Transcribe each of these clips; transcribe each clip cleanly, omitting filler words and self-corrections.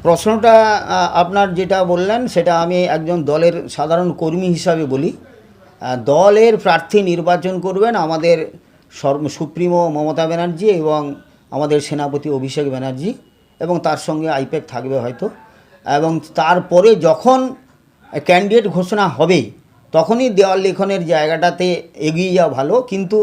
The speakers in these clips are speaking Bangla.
প্রশ্নটা আপনার যেটা বললেন সেটা আমি একজন দলের সাধারণ কর্মী হিসাবে বলি। দলের প্রার্থী নির্বাচন করবেন আমাদের সুপ্রিমো মমতা ব্যানার্জি এবং আমাদের সেনাপতি অভিষেক ব্যানার্জি, এবং তার সঙ্গে আইপ্যাক থাকবে হয়তো। এবং তারপরে যখন ক্যান্ডিডেট ঘোষণা হবে তখনই দেওয়াল লিখনের জায়গাটাতে এগিয়ে যাওয়া ভালো। কিন্তু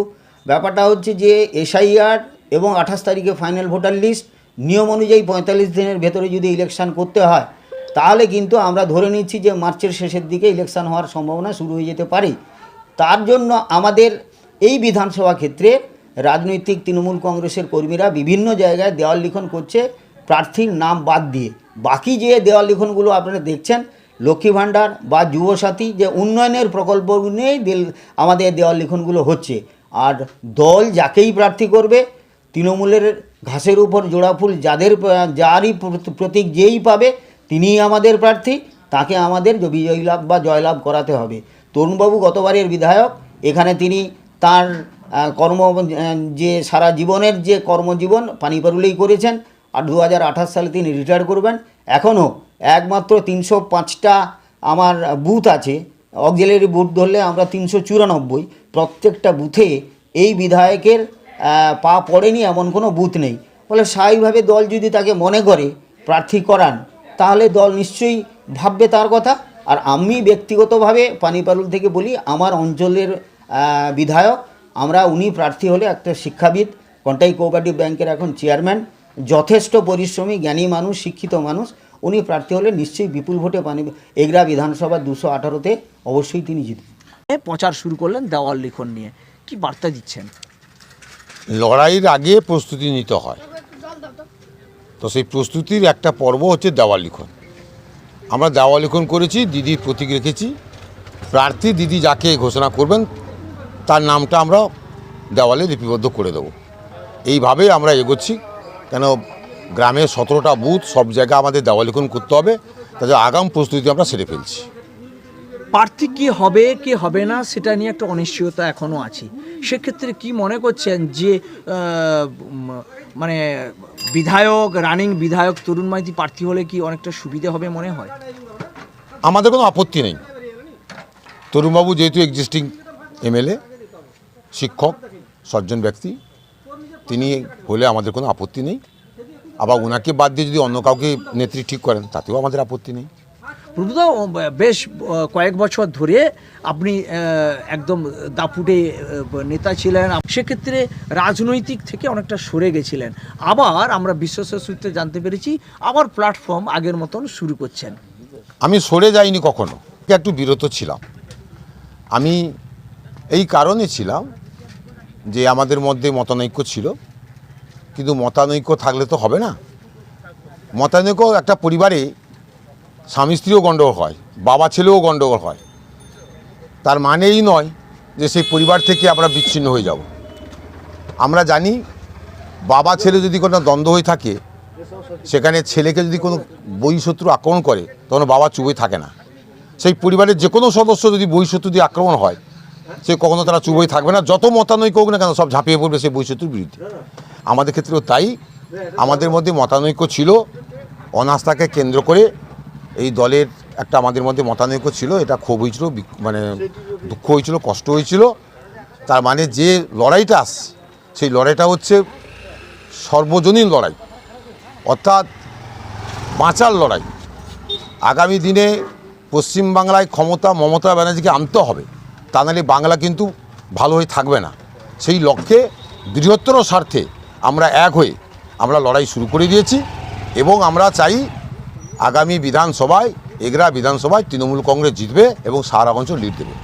ব্যাপারটা হচ্ছে যে এসআইআর এবং 28 তারিখে ফাইনাল ভোটার লিস্ট, নিয়ম অনুযায়ী 45 দিনের ভেতরে যদি ইলেকশন করতে হয় তাহলে কিন্তু আমরা ধরে নিচ্ছি যে মার্চের শেষের দিকে ইলেকশন হওয়ার সম্ভাবনা শুরু হয়ে যেতে পারে। তার জন্য আমাদের এই বিধানসভা ক্ষেত্রে রাজনৈতিক তৃণমূল কংগ্রেসের কর্মীরা বিভিন্ন জায়গায় দেওয়াল লিখন করছে প্রার্থীর নাম বাদ দিয়ে। বাকি যে দেওয়াল লিখনগুলো আপনারা দেখছেন, লক্ষ্মী ভাণ্ডার বা যুবসাথী যে উন্নয়নের প্রকল্প নিয়েই আমাদের দেওয়াল লিখনগুলো হচ্ছে। আর দল যাকেই প্রার্থী করবে, তৃণমূলের ঘাসের উপর জোড়া ফুল যারই প্রতীক যেই পাবে তিনিই আমাদের প্রার্থী, তাকে আমাদের বিজয়ী লাভ বা জয়লাভ করাতে হবে। তরুণবাবু গতবারের বিধায়ক, এখানে তিনি তার যে সারা জীবনের যে কর্মজীবন পানিপারুলেই করেছেন, আর 2028 সালে তিনি রিটায়ার করবেন। এখনও একমাত্র 305টা আমার বুথ আছে, অক্সিলারি বুথ ধরলে আমরা 394। প্রত্যেকটা বুথে এই বিধায়কের পা পড়েনি এমন কোনো বুথ নেই। ফলে স্বাভাবিকভাবে দল যদি তাকে মনে করে প্রার্থী করান তাহলে দল নিশ্চয়ই ভাববে তার কথা। আর আমি ব্যক্তিগতভাবে পানিপারুল থেকে বলি, আমার অঞ্চলের বিধায়ক, উনি প্রার্থী হলে একটা শিক্ষাবিদ, কন্টাই কোঅপারেটিভ ব্যাংকের এখন চেয়ারম্যান, যথেষ্ট পরিশ্রমী, জ্ঞানী মানুষ, শিক্ষিত মানুষ, উনি প্রার্থী হলে নিশ্চয়ই বিপুল ভোটে এগরা বিধানসভা 218-তে অবশ্যই তিনি জিতবেন। প্রচার শুরু করলেন দেওয়াল লিখন নিয়ে, কি বার্তা দিচ্ছেন? লড়াইয়ের আগে প্রস্তুতি নিতে হয়, তো সেই প্রস্তুতির একটা পর্ব হচ্ছে দেওয়াল লিখন। আমরা দেওয়াল লিখন করেছি, দিদির প্রতীক রেখেছি। প্রার্থী দিদি যাকে ঘোষণা করবেন তার নামটা আমরা দেওয়ালে লিপিবদ্ধ করে দেবো। এইভাবেই আমরা এগোচ্ছি, কেন গ্রামের 17টা বুথ, সব জায়গায় আমাদের দেওয়াল লিখন করতে হবে। তাদের আগাম প্রস্তুতি আমরা সেরে ফেলছি। প্রার্থী কি হবে কি হবে না সেটা নিয়ে একটা অনিশ্চয়তা এখনও আছে। সেক্ষেত্রে কি মনে করছেন যে মানে রানিং বিধায়ক তরুণ মাইতি প্রার্থী হলে কি অনেকটা সুবিধা হবে মনে হয়? আমাদের কোনো আপত্তি নেই। তরুণবাবু যেহেতু এক্সিস্টিং এমএলএ, শিক্ষক, সজ্জন ব্যক্তি, তিনি হলে আমাদের কোনো আপত্তি নেই। আবার ওনাকে বাদ দিয়ে যদি অন্য কাউকে নেত্রী ঠিক করেন তাতেও আমাদের আপত্তি নেই। প্রভুদা, বেশ কয়েক বছর ধরে আপনি একদম দাপুটে নেতা ছিলেন, সেক্ষেত্রে রাজনৈতিক থেকে অনেকটা সরে গেছিলেন। আবার আমরা বিশ্বস্ত সূত্রে জানতে পেরেছি আবার প্ল্যাটফর্ম আগের মতন শুরু করছেন। আমি সরে যাইনি কখনো, একটু বিরত ছিলাম। আমি এই কারণে ছিলাম যে আমাদের মধ্যে মতানৈক্য ছিল, কিন্তু মতানৈক্য থাকলে তো হবে না। মতানৈক্য একটা পরিবারে স্বামী স্ত্রীও গণ্ডগোল হয়, বাবা ছেলেও গণ্ডগোল হয়, তার মানে এই নয় যে সেই পরিবার থেকে আমরা বিচ্ছিন্ন হয়ে যাব। আমরা জানি বাবা ছেলে যদি কোনো দ্বন্দ্ব হয়ে থাকে, সেখানে ছেলেকে যদি কোনো বহিঃশত্রু আক্রমণ করে তখন বাবা চুপ থাকে না। সেই পরিবারের যে কোনো সদস্য যদি বহিঃশত্রু দিয়ে আক্রমণ হয়, সে কখনো তারা চুপ থাকবে না। যত মতানৈক্য হোক না কেন, সব ঝাঁপিয়ে পড়বে সেই বহিঃশত্রুর বিরুদ্ধে। আমাদের ক্ষেত্রেও তাই। আমাদের মধ্যে মতানৈক্য ছিল, অনাস্থাকে কেন্দ্র করে এই দলের একটা আমাদের মধ্যে মতানৈক্য ছিল। এটা ক্ষোভ হয়েছিল, মানে দুঃখ হয়েছিল, কষ্ট হয়েছিল। তার মানে যে লড়াইটা আসছে সেই লড়াইটা হচ্ছে সর্বজনীন লড়াই, অর্থাৎ বাঁচার লড়াই। আগামী দিনে পশ্চিমবাংলায় ক্ষমতা মমতা ব্যানার্জিকে আনতে হবে, তা নাহলে বাংলা কিন্তু ভালো হয়ে থাকবে না। সেই লক্ষ্যে বৃহত্তর স্বার্থে আমরা এক হয়ে আমরা লড়াই শুরু করে দিয়েছি, এবং আমরা চাই আগামী বিধানসভায়, এগরা বিধানসভায় তৃণমূল কংগ্রেস জিতবে এবং সারা অঞ্চল লিড দেবে।